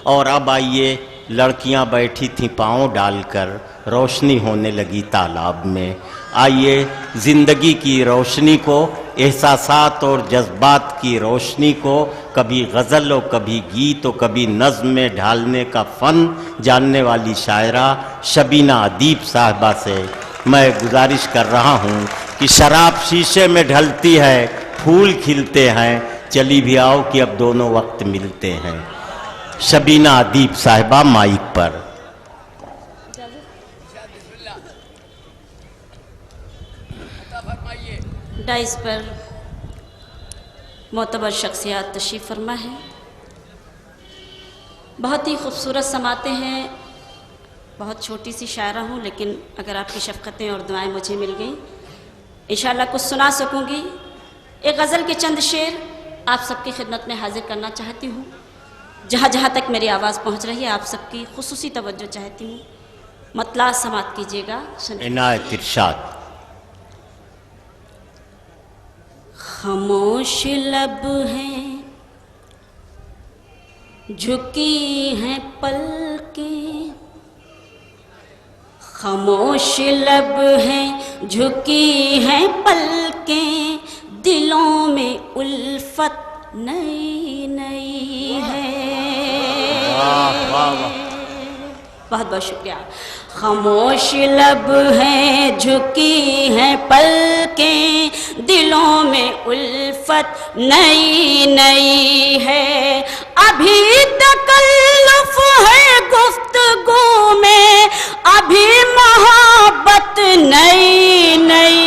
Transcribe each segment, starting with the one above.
اور اب آئیے لڑکیاں بیٹھی تھیں پاؤں ڈال کر، روشنی ہونے لگی تالاب میں. آئیے زندگی کی روشنی کو، احساسات اور جذبات کی روشنی کو کبھی غزل و کبھی گیت و کبھی نظم میں ڈھالنے کا فن جاننے والی شاعرہ شبینہ ادیب صاحبہ سے میں گزارش کر رہا ہوں کہ شراب شیشے میں ڈھلتی ہے، پھول کھلتے ہیں، چلی بھی آؤ کہ اب دونوں وقت ملتے ہیں. شبینہ ادیب صاحبہ مائک پر. ڈائز پر معتبر شخصیات تشریف فرما ہے. بہت ہی خوبصورت سماعتیں ہیں. بہت چھوٹی سی شاعرہ ہوں، لیکن اگر آپ کی شفقتیں اور دعائیں مجھے مل گئیں انشاءاللہ کچھ سنا سکوں گی. ایک غزل کے چند شعر آپ سب کی خدمت میں حاضر کرنا چاہتی ہوں. جہاں جہاں تک میری آواز پہنچ رہی ہے آپ سب کی خصوصی توجہ چاہتی ہوں. مطلع سماعت کیجیے گا. عنایت ارشاد. خاموش لب ہیں، جھکی ہیں پلکیں، خاموش لب ہیں، جھکی ہیں پلکیں، دلوں میں الفت نئی نئی ہے. بہت بہت شکریہ. خاموش لب ہیں، جھکی ہیں پلکیں، دلوں میں الفت نئی نئی ہے. ابھی تکلف ہے گفتگو میں، ابھی محبت نئی نئی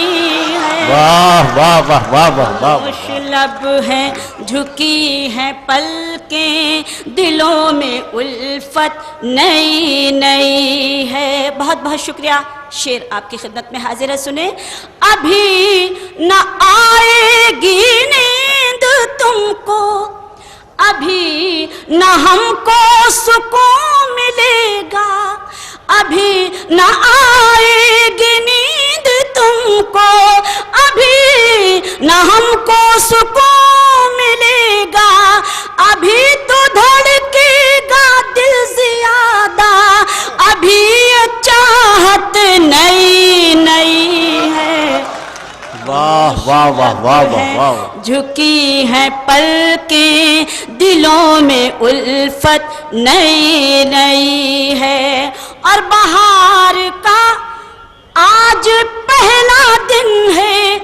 ہے. واہ واہ واہ واہ واہ واہ. خاموش لب ہیں، جھکی ہیں پلکیں، دلوں میں الفت نئی نئی ہے. بہت بہت شکریہ. شعر آپ کی خدمت میں حاضر ہے، سنیں. ابھی نہ آئے گی نیند تم کو، ابھی نہ ہم کو سکون ملے گا، ابھی نہ آئے گی نیند تم کو، ابھی نہ ہم کو سکون ملے گا، ابھی تو دھڑکے گا دل زیادہ، ابھی چاہت نئی نئی ہے. واہ واہ واہ واہ واہ واہ. جھکی ہیں پلکیں، دلوں میں الفت نئی نئی ہے. اور بہار کا آج پہلا دن ہے،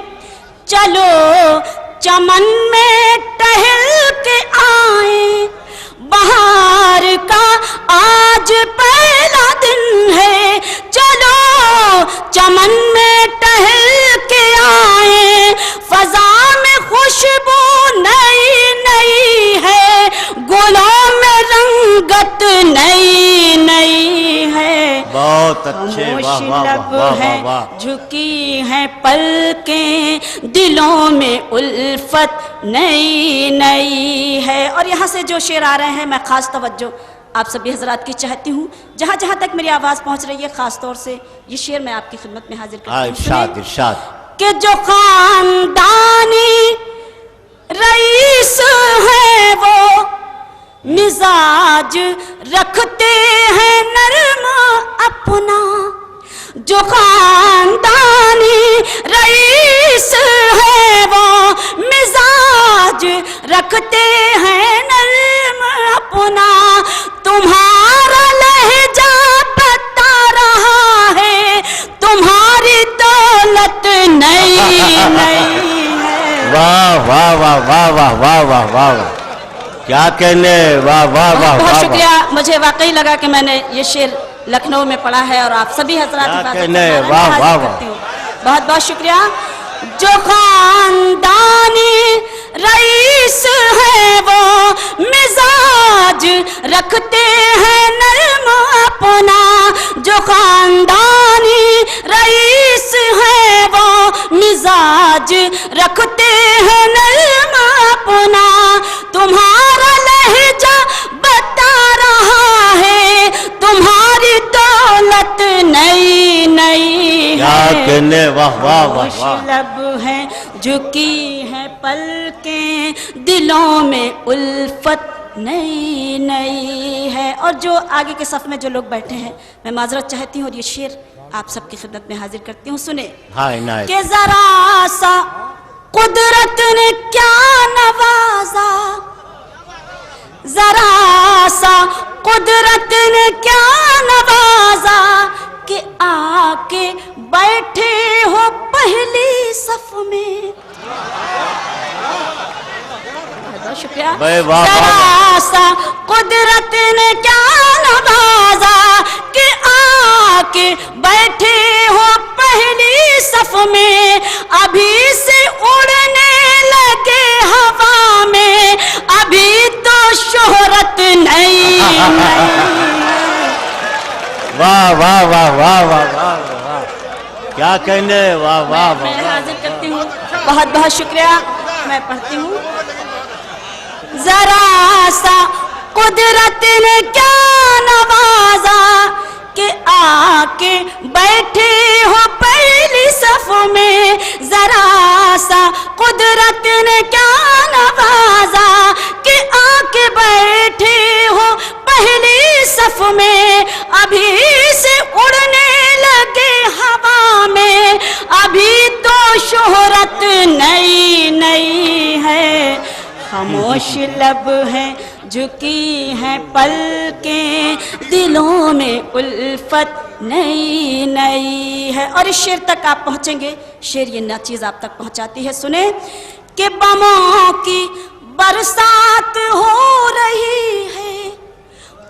چلو چمن میں ٹہل کے آئیں. بہار کا آج پہلا دن ہے، چلو چمن میں ٹہل کے آئیں. فضا میں خوشبو نئی نئی ہے، گلوں میں رنگت نئی نئی ہے. بہت اچھے. واہ واہ واہ واہ واہ. جھکی ہیں پلکیں، دلوں میں الفت نئی نئی ہے. اور یہاں سے جو شعر آ رہے ہیں میں خاص توجہ آپ سبھی حضرات کی چاہتی ہوں. جہاں جہاں تک میری آواز پہنچ رہی ہے خاص طور سے یہ شعر میں آپ کی خدمت میں حاضر کرتی ہوں. ارشاد ارشاد. کہ جو خاندانی رئیس ہے وہ مزاج رکھتے ہیں نرم اپنا. جو خاندانی رئیس ہے وہ مزاج رکھتے ہیں نرم اپنا. تمہارا لہجہ بتا رہا ہے، تمہاری دولت نئی نئی ہے. واہ واہ واہ واہ واہ واہ واہ واہ. کیا کہنے. واہ واہ واہ. بہت شکریہ. مجھے واقعی لگا کہ میں نے یہ شعر لکھنؤ میں پڑھا ہے اور آپ سبھی حضرات بہت بہت شکریہ. جو خاندانی رئیس ہے وہ مزاج رکھتے ہیں نرم اپنا. جو خاندانی رئیس ہے وہ مزاج رکھتے ہیں نرم اپنا. تمہارا لہجہ بتا رہا ہے، تمہاری دولت نئی نئی ہے. واہ واہ واہ. لب ہیں، جھکی ہیں پلکیں، دلوں میں الفت नई नई है। और जो आगे के सफ में जो लोग बैठे हैं, मैं माजरत चाहती हूँ और ये शेर आप सबकी खिदमत में हाजिर करती हूँ, सुने हाँ इनायत। कि जरा सा कुदरत ने क्या नवाजा, जरा सा कुदरत ने क्या नवाजा कि आके बैठे हो पहली सफ में। बहुत शुक्रिया। जरा सा कुदरत ने क्या नवाजा कि आके बैठे हो पहली सफ में, अभी से उड़ने लगे हवा में, अभी तो शोहरत नई नई। वाह वाह वाह वाह वाह वाह वाह, क्या कहने, वाह वाह वाह। मैं हाजिर करती हूँ, बहुत बहुत शुक्रिया। मैं पढ़ती हूँ, जरा सा कुदरत ने क्या नवाजा कि आके बैठे हो पहली सफ में, जरा सा कुदरत ने क्या नवाजा कि आके बैठे हो पहली सफ में, अभी से उड़ने लगे हवा में, अभी तो शोहरत नई नई है। खामोश लब हैं झुकी हैं पलकें, दिलों में उल्फत नई नई है। और इस शेर तक आप पहुंचेंगे, शेर ये ना चीज आप तक पहुंचाती है, सुने कि बमों की बरसात हो रही है,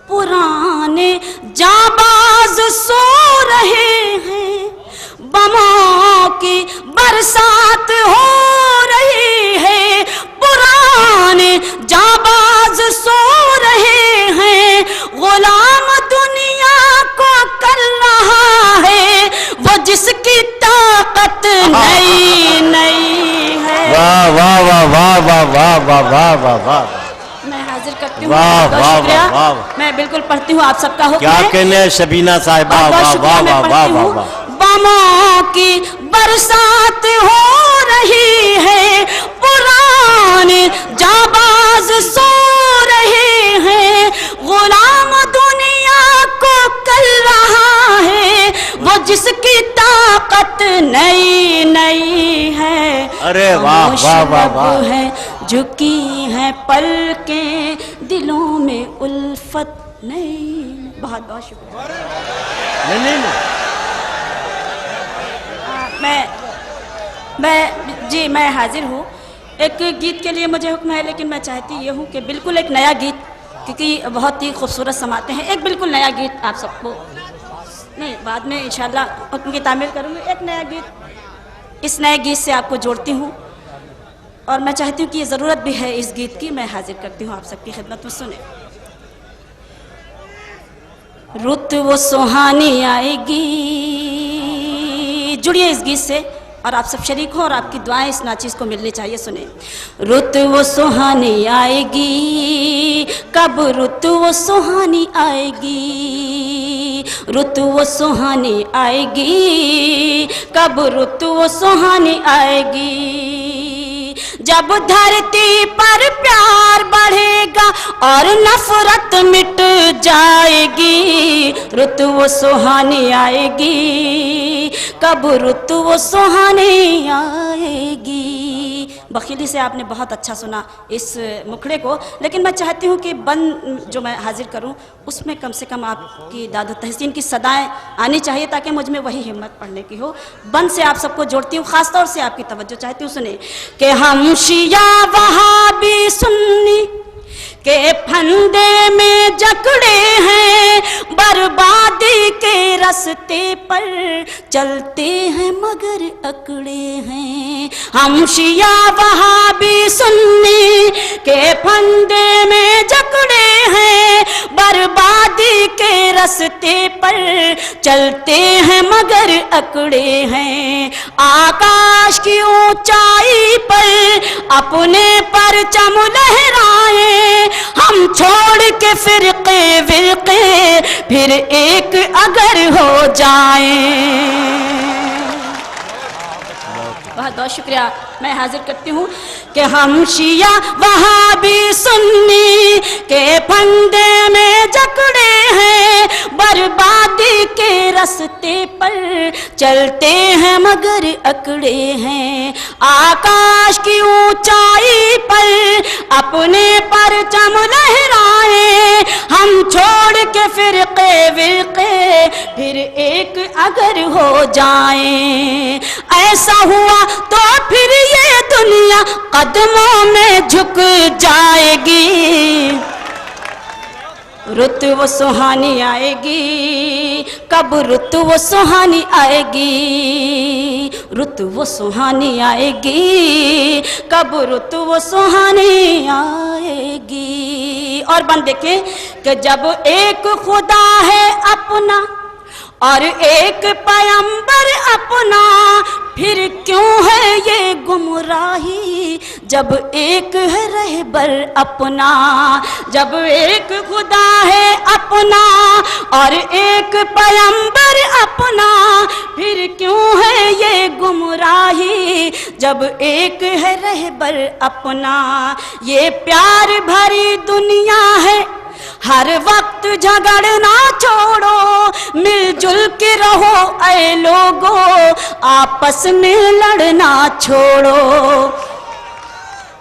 पुराने जाबाज सो रहे हैं, बमों की बरसात हो रही है, पुराने जाबाज सो रहे हैं, गुलाम दुनिया को कर रहा है वो जिसकी ताकत नई नई है। वाह वाह वाह वाह वाह वाह वाह वाह वाह वाह। मैं हाजिर करती हूँ, वाह बहुत वाह शुक्रिया। वाह वाह। मैं बिल्कुल पढ़ती हूँ, आप सबका हुक्म क्या है। कहने शबीना साहिबा, बहुत वाह शुक्रिया, वाह मैं वाह वाह पढ़ती वाह हूँ। वाह। बमों की बरसात हो रही है, पुराने जाबाज सो रहे हैं, गुलाम दुनिया को कर रहा है वो जिसकी ताकत नई नई है। अरे वाह वाह वाह वाह। है झुकी हैं पलकें, दिलों में उल्फत नहीं। बहुत बहुत शुक्रिया। नहीं मैं हाजिर हूँ। एक गीत के लिए मुझे हुक्म है, लेकिन मैं चाहती ये हूँ कि बिल्कुल एक नया गीत, क्योंकि बहुत ही खूबसूरत समाते हैं, एक बिल्कुल नया गीत आप सबको, नहीं बाद में इंशाल्लाह हुक्म की तामील करूँगी। एक नया गीत, इस नए गीत से आपको जोड़ती हूँ और मैं चाहती हूँ कि ये ज़रूरत भी है इस गीत की। मैं हाजिर करती हूँ आप सबकी खिदमत में, सुने। रुत वो सुहानी आएगी, जुड़िए इस गीत से और आप सब शरीक हो और आपकी दुआएं इस नाचीज़ को मिलनी चाहिए, सुने। रुत वो सुहानी आएगी, कब रुत वो सुहानी आएगी, रुत वो सुहानी आएगी, कब रुत वो सुहानी आएगी, जब धरती पर प्यार बढ़ेगा और नफरत मिट जाएगी, रुत वो सुहानी आएगी, कब रुत वो सुहानी आएगी। बखीली से आपने बहुत अच्छा सुना इस मुखड़े को, लेकिन मैं चाहती हूँ कि बंद जो मैं हाजिर करूँ उसमें कम से कम आपकी दाद तहसीन की सदाएं आनी चाहिए, ताकि मुझ में वही हिम्मत पढ़ने की हो। बंद से आप सबको जोड़ती हूँ, ख़ास तौर से आपकी तवज्जो चाहती हूँ, सुने कि हम शिया वहाबी सुन्नी के फंदे में जकड़े हैं, बर्बादी के रास्ते पर चलते हैं मगर अकड़े हैं। हम शिया वहाबी सुन्नी के फंदे में जकड़े हैं, बर्बादी के रास्ते पर चलते हैं मगर अकड़े हैं। आकाश की ऊंचाई पर अपने परचम लहराए, हम छोड़ के फिरके विरके फिर एक अगर हो जाए। बहुत बहुत शुक्रिया। मैं हाजिर करती हूँ कि हम शिया वहाबी सुन्नी के फंदे में जकड़े हैं, बर्बादी के रास्ते पर चलते हैं मगर अकड़े हैं। आकाश की ऊंचाई पर अपने परचम लहराए, हम छोड़ के फिरके विरके फिर एक अगर हो जाएं। ऐसा हुआ तो फिर ये दुनिया कदमों में झुक जाएगी। रुत वो सुहानी आएगी, कब रुत वो सुहानी आएगी, रुत वो सुहानी आएगी, कब रुत वो सुहानी आएगी। और बन देखें कि जब एक खुदा है अपना और एक पैगंबर अपना, फिर क्यों है ये गुमराही जब एक है रहबर अपना। जब एक खुदा है अपना और एक पैगंबर अपना, फिर क्यों है ये गुमराही जब एक है रहबर अपना। ये प्यार भरी दुनिया है, हर वक्त झगड़ना छोड़ो, मिलजुल के रहो ऐ लोगो, आपस में लड़ना छोड़ो।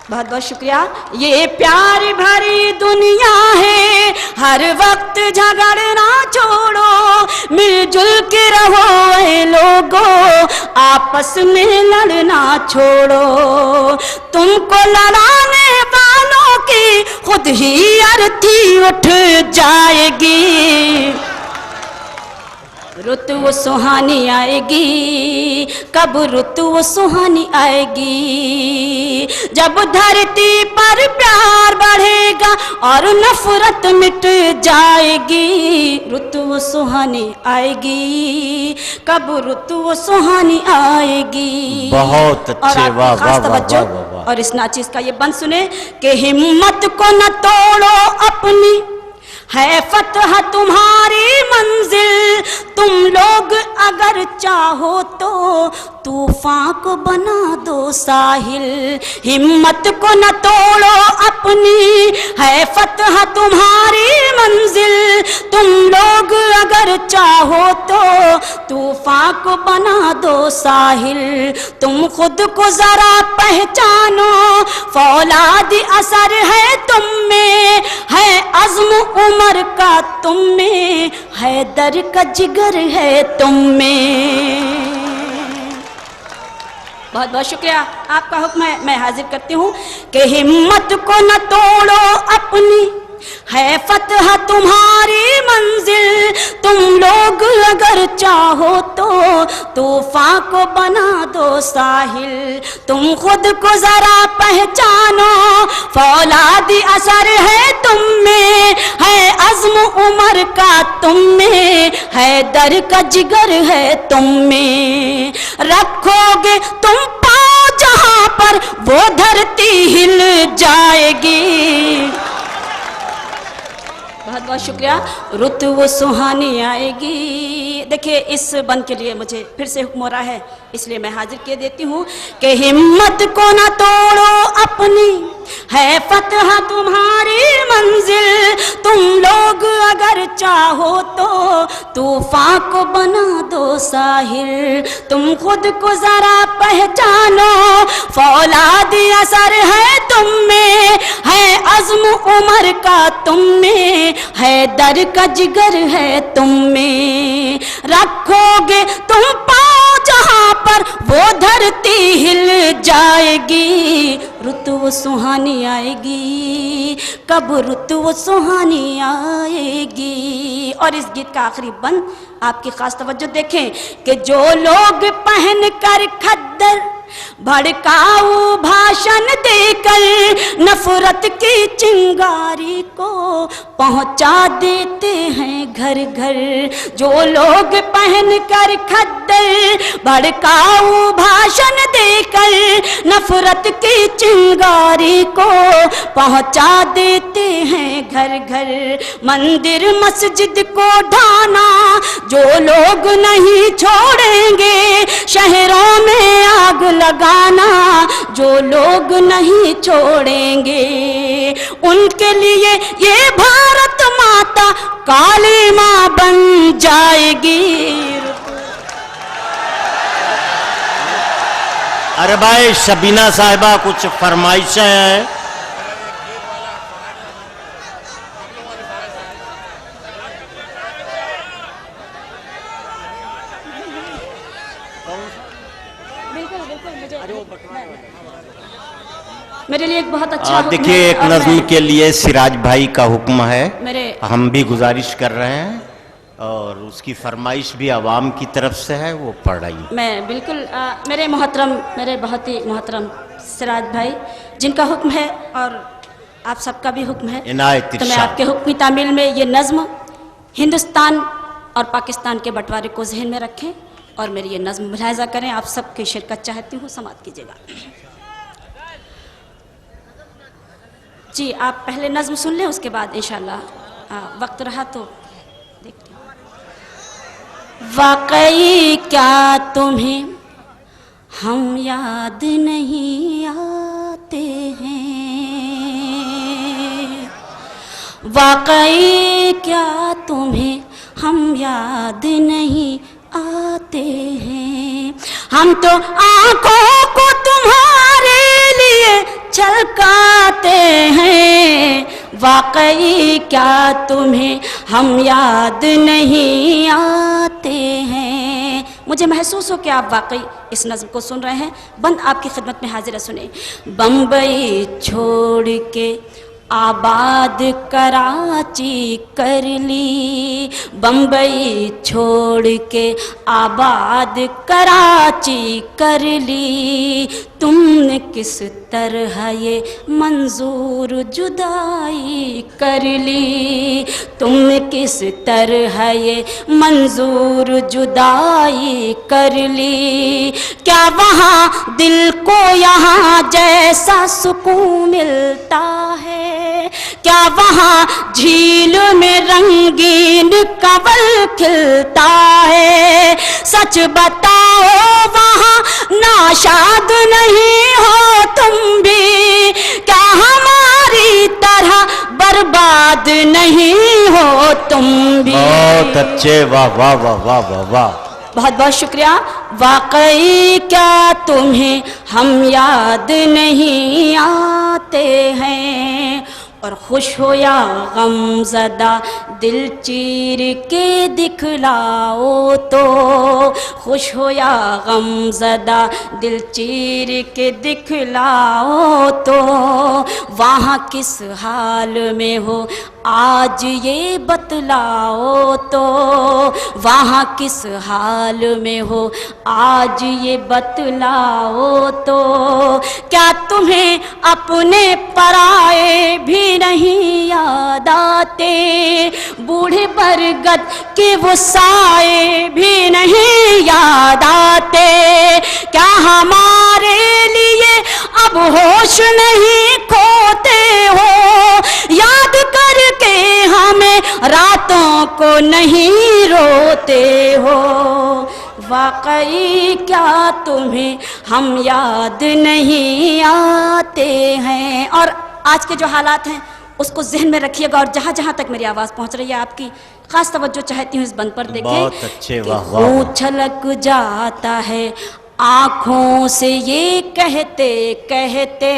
बहुत बहुत शुक्रिया। ये प्यार भरी दुनिया है, हर वक्त झगड़ना छोड़ो, मिलजुल के रहो ऐ लोगो, आपस में लड़ना छोड़ो। तुमको लड़ाने वालों की खुद ही अर्थी उठ जाएगी। रुत वो सुहानी आएगी, कब रुत वो सुहानी आएगी, जब धरती पर प्यार बढ़ेगा और नफरत मिट जाएगी। रुत वो सुहानी आएगी, कब रुत वो सुहानी आएगी। बहुत अच्छे, वाह वाह वाह वाह। और इस नाचीज का ये बंद सुने कि हिम्मत को न तोड़ो अपनी, है फतह तुम्हारी मंजिल, तुम लोग अगर चाहो तो तूफान को बना दो साहिल। हिम्मत को न तोड़ो अपनी, है फतह तुम्हारी मंजिल, तुम लोग अगर चाहो तो तूफान को बना दो साहिल। तुम खुद को जरा पहचानो, फौलादी असर है तुम में, है अज़्म उमर का तुम में, है दर का जिगर है तुम में। बहुत बहुत शुक्रिया, आपका हुक्म है, मैं हाजिर करती हूँ कि हिम्मत को न तोड़ो अपनी, है फतह तुम्हारी मंजिल, तुम लोग अगर चाहो तो तूफान को बना दो साहिल। तुम खुद को जरा पहचानो, फौलादी असर है तुम में, है अज़्म उमर का तुम में, है दर का जिगर है तुम में। रखोगे तुम पाँव जहाँ पर वो धरती हिल जाएगी। बहुत बहुत शुक्रिया। रुत वो सुहानी आएगी। देखिए इस बंद के लिए मुझे फिर से हुक्म हो रहा है, इसलिए मैं हाजिर किए देती हूँ कि हिम्मत को ना तोड़ो अपनी, है फतह तुम्हारी मंजिल, तुम लोग अगर चाहो तो तूफान को बना दो साहिल। तुम खुद को जरा पहचानो, फौलादी असर है तुम में, है अज़्म उमर का तुम में, है दर का जिगर है तुम में। रखोगे तुम पाँव जहाँ पर वो धरती हिल जाएगी। रुत वो सुहानी आएगी, कब रुत वो सुहानी आएगी। और इस गीत का आखिरी बंद आपकी खास तवज्जो देखें कि जो लोग पहन कर खद्दर भड़काऊ भाषण देकर नफरत की चिंगारी को पहुंचा देते हैं घर घर। जो लोग पहन कर खद्दर भड़काऊ भाषण देकर नफरत की चिंगारी को पहुंचा देते हैं घर घर। मंदिर मस्जिद को ढाना जो लोग नहीं छोड़ेंगे, शहरों में आग लगाना जो लोग नहीं छोड़ेंगे, उनके लिए ये भारत माता काली माँ बन जाएगी। अरे भाई शबीना साहिबा कुछ फरमाइशें हैं। मेरे लिए एक बहुत अच्छा हुक्म देखिए है एक और नज्म मैं- के लिए सिराज भाई का हुक्म है, मेरे हम भी गुजारिश कर रहे हैं और उसकी फरमाइश भी आवाम की तरफ से है, वो पढ़ रही है। मैं बिल्कुल मेरे मोहतरम, मेरे बहुत ही मोहतरम सिराज भाई जिनका हुक्म है और आप सबका भी हुक्म है, इनायत तो मैं इरशाद। आपके हुक्मी तामील में ये नज़्म हिंदुस्तान और पाकिस्तान के बंटवारे को जहन में रखें और मेरी ये नज़्म मुलाहिजा करें। आप सबकी शिरकत चाहती हूँ, समात कीजिएगा। जी आप पहले नज़्म सुन लें, उसके बाद इंशाल्लाह वक्त रहा तो देखते हैं। वाकई क्या तुम्हें हम याद नहीं आते हैं, वाकई क्या तुम्हें हम याद नहीं आते हैं, हम तो आंखों को तुम्हारे लिए छलकाते हैं, वाकई क्या तुम्हें हम याद नहीं आते हैं। मुझे महसूस हो कि आप वाकई इस नज़्म को सुन रहे हैं। बंद आपकी खिदमत में हाजिर है, सुने। बम्बई छोड़ के आबाद कराची कर ली, बम्बई छोड़ के आबाद कराची कर ली, तुमने किस तरह ये मंजूर जुदाई कर ली, तुमने किस तरह ये मंजूर जुदाई कर ली, क्या वहाँ दिल को यहाँ जैसा सुकून मिलता है, क्या वहाँ झील में रंगीन कंवल खिलता है, सच बताओ वहाँ नाशाद नहीं हो तुम भी, क्या हमारी तरह बर्बाद नहीं हो तुम भी। बहुत अच्छे, वाह वाह वाह वाह वाह वाह, बहुत बहुत शुक्रिया। वाकई क्या तुम्हें हम याद नहीं आते हैं, और खुश हो या गमज़दा दिल चीर के दिखलाओ तो, खुश हो या गमज़दा दिल चीर के दिखलाओ तो, वहाँ किस हाल में हो आज ये बतलाओ तो, वहाँ किस हाल में हो आज ये बतलाओ तो, क्या तुम्हें अपने पराए भी नहीं याद आते, बूढ़े बरगद के वो साए भी नहीं याद आते, क्या हमारे लिए अब होश नहीं खोते हो, याद करके हमें रातों को नहीं रोते हो, वाकई क्या तुम्हें हम याद नहीं आते हैं। और आज के जो हालात हैं उसको जहन में रखिएगा, और जहाँ जहाँ तक मेरी आवाज़ पहुँच रही है आपकी खास तवज्जो चाहती हूँ इस बंद पर देखें। बहुत अच्छे, कि वाह वाह वाह। खून छलक जाता है आँखों से ये कहते कहते,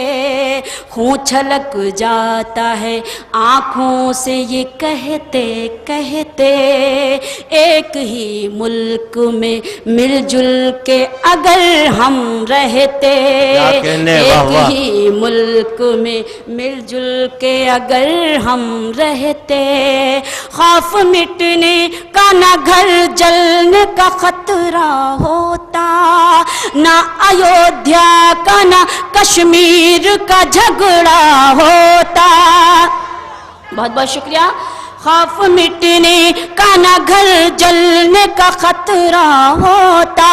खून छलक जाता है आँखों से ये कहते कहते, एक ही मुल्क में मिलजुल के अगर हम रहते, वाह वाह। एक ही मुल्क में मिलजुल के अगर हम रहते, खौफ मिटने का ना घर जलने का खतरा होता, ना अयोध्या का ना कश्मीर का झगड़ा होता। बहुत बहुत शुक्रिया। खौफ मिटने का ना घर जलने का खतरा होता,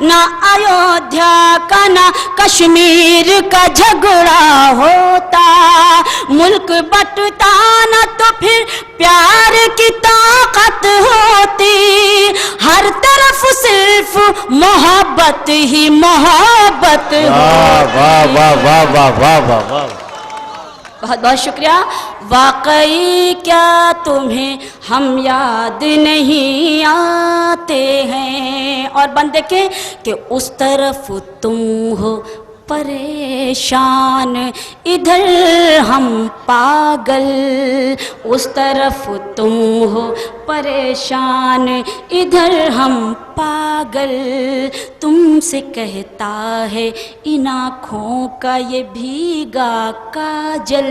ना अयोध्या का ना कश्मीर का झगड़ा होता, मुल्क बंटता ना तो फिर प्यार की ताकत होती, हर तरफ सिर्फ सिर्फ मोहब्बत ही मोहब्बत हो। वाह वाह वाह वाह वाह वाह वाह। बहुत बहुत शुक्रिया। वाकई क्या तुम्हें हम याद नहीं आते हैं। और बंद देखें कि उस तरफ तुम हो परेशान, इधर हम पागल, उस तरफ तुम हो परेशान, इधर हम पागल। तुमसे कहता है इन आँखों का ये भीगा काजल,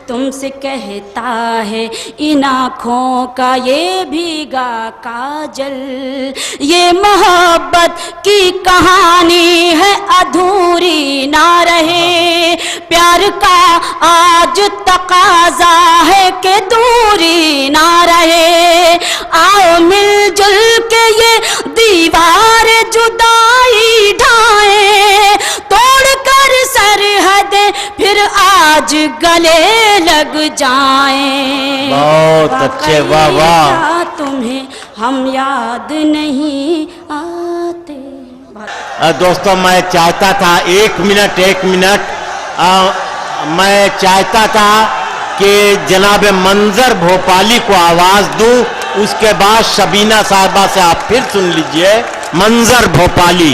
तुमसे कहता है इन आँखों का ये भीगा काजल। ये मोहब्बत की कहानी है अधूरी ना रहे, प्यार का आज तकाजा है कि दूरी ना रहे। आओ मिलजुल के ये दीवार जुदाई ढाए, तोड़ कर सरहदें फिर आज गले लग जाएं। बहुत अच्छे, वाह वाह। क्या तुम्हें हम याद नहीं आते। दोस्तों मैं चाहता था एक मिनट मैं चाहता था कि जनाब मंजर भोपाली को आवाज दूं, उसके बाद शबीना साहबा से आप फिर सुन लीजिए। मंजर भोपाली,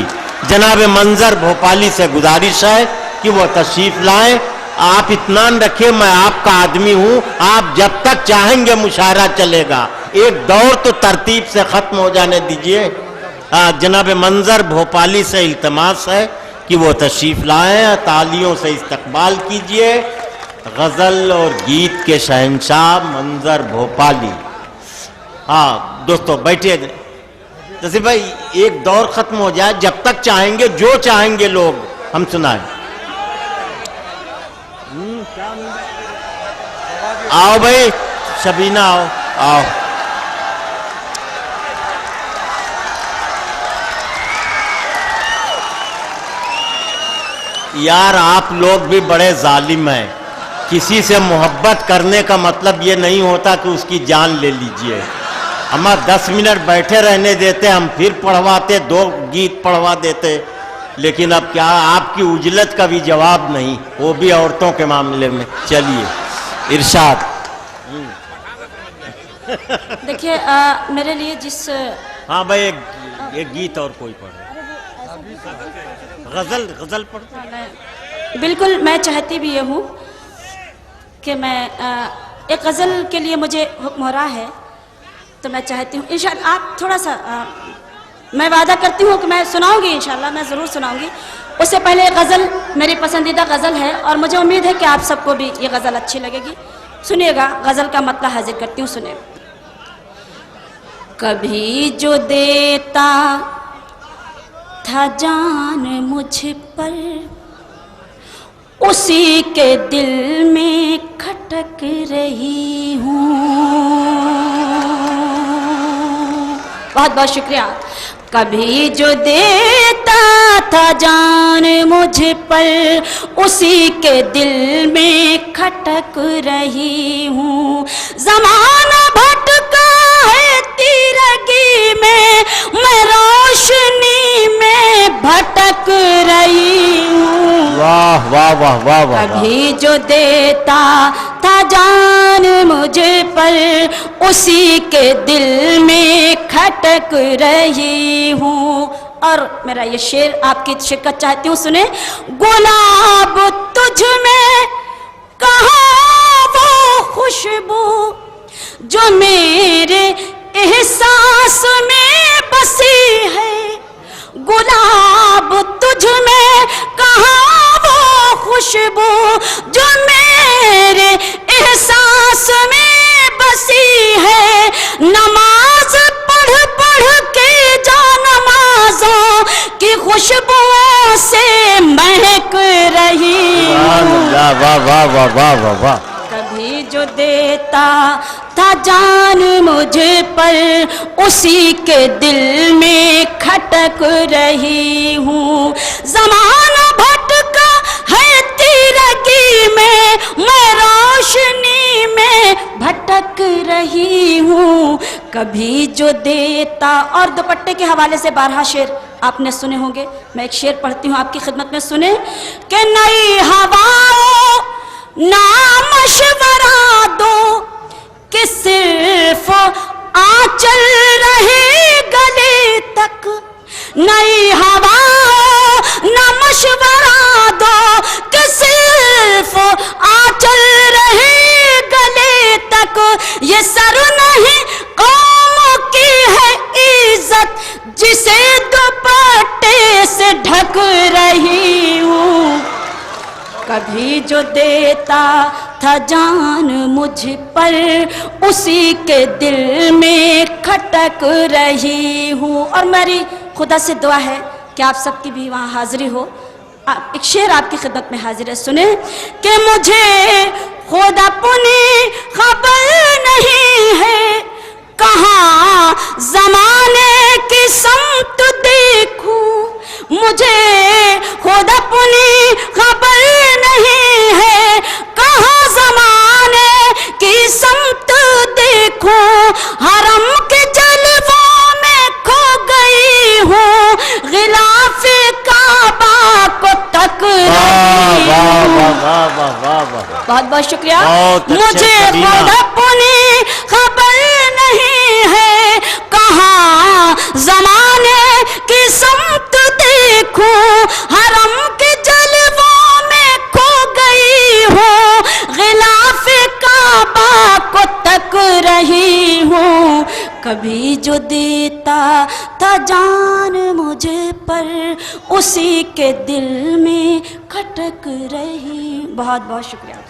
जनाब मंजर भोपाली से गुजारिश है कि वो तशरीफ लाएं। आप इत्मीनान रखिए, मैं आपका आदमी हूं, आप जब तक चाहेंगे मुशायरा चलेगा। एक दौर तो तरतीब से खत्म हो जाने दीजिए। जनाब मंजर भोपाली से इल्तमास है कि वो तशरीफ लाएं, तालियों से इस्तकबाल कीजिए। गजल और गीत के शहंशाह मंजर भोपाली। हाँ दोस्तों बैठिए। जैसे भाई एक दौर खत्म हो जाए, जब तक चाहेंगे जो चाहेंगे लोग हम सुनाएं। आओ भाई शबीना आओ आओ। यार आप लोग भी बड़े जालिम हैं। किसी से मोहब्बत करने का मतलब ये नहीं होता कि उसकी जान ले लीजिए। हमें 10 मिनट बैठे रहने देते, हम फिर पढ़वाते, 2 गीत पढ़वा देते। लेकिन अब क्या, आपकी उजलत का भी जवाब नहीं, वो भी औरतों के मामले में। चलिए इरशाद। देखिए मेरे लिए जिस हाँ भाई एक गीत और कोई पढ़े। गजल पढ़। बिल्कुल मैं चाहती भी ये हूँ कि मैं एक गज़ल के लिए मुझे हुक्म हो रहा है, तो मैं चाहती हूँ इंशाअल्लाह आप थोड़ा सा मैं वादा करती हूँ कि मैं सुनाऊंगी, इंशाअल्लाह मैं ज़रूर सुनाऊंगी। उससे पहले गज़ल मेरी पसंदीदा गज़ल है और मुझे उम्मीद है कि आप सबको भी ये गज़ल अच्छी लगेगी। सुनिएगा, गज़ल का मतलब हाजिर करती हूँ, सुनिए। कभी जो देता था जान मुझ पर, उसी के दिल में खटक रही हूँ। बहुत बहुत शुक्रिया। कभी जो देता था जान मुझ पर, उसी के दिल में खटक रही हूँ। ज़माना भटका है तीरगी में, मैं रोशनी में भटक रही हूँ। वाह वाह वाह वाह वाह। कभी जो देता था जान मुझे पर, उसी के दिल में खटक रही हूँ। और मेरा ये शेर आपकी शिरकत चाहती हूँ, सुने। गुलाब तुझ में कहाँ वो खुशबू जो मेरे एहसास में बसी है। गुलाब तुझ में कहाँ वो खुशबू जो मेरे एहसास में बसी है। नमाज पढ़ पढ़ के जा नमाजों की खुशबुओं से महक रही हूँ। वाह वाह वाह वाह वाह वाह वाह। कभी जो देता था जान मुझे पर, उसी के दिल में खटक रही हूँ। ज़माना भटका है तीरगी में, मैं रोशनी में भटक रही हूँ। कभी जो देता। और दुपट्टे के हवाले से 12 शेर आपने सुने होंगे, मैं एक शेर पढ़ती हूँ आपकी खिदमत में, सुने कि नई हवाओं ना मशवरा दो कि सिर्फ आंचल रहे गले तक, नई हवाओं ना मशवरा दो कि सिर्फ आंचल रहे गले तक, ये सर नहीं कौम की है इज्जत जिसे दुपट्टे से ढक रही हूँ। कभी जो देता था जान मुझ पर उसी के दिल में खटक रही हूँ। और मेरी खुदा से दुआ है कि आप सबकी भी वहाँ हाजिरी हो। एक शेर आपकी खिदमत में हाजिर है, सुने कि मुझे खुद अपनी खबर नहीं है, कहाँ ज़माने की समत देखूं, मुझे खुद अपनी खबर नहीं है, कहाँ ज़माने की समत देखूं, हरम के जलवों में खो गई हूँ, गिलाफ़े काबा को तक रही हूँ। बहुत बहुत शुक्रिया। मुझे खुद अपनी खबर नहीं है, कहाँ ज़माने की समत देखूं, हरम के जलवों में खो गई हूँ, गिलाफ़े काबा को तक रही हूँ। कभी जो देता था जान मुझे पर उसी के दिल में खटक रही। बहुत बहुत शुक्रिया।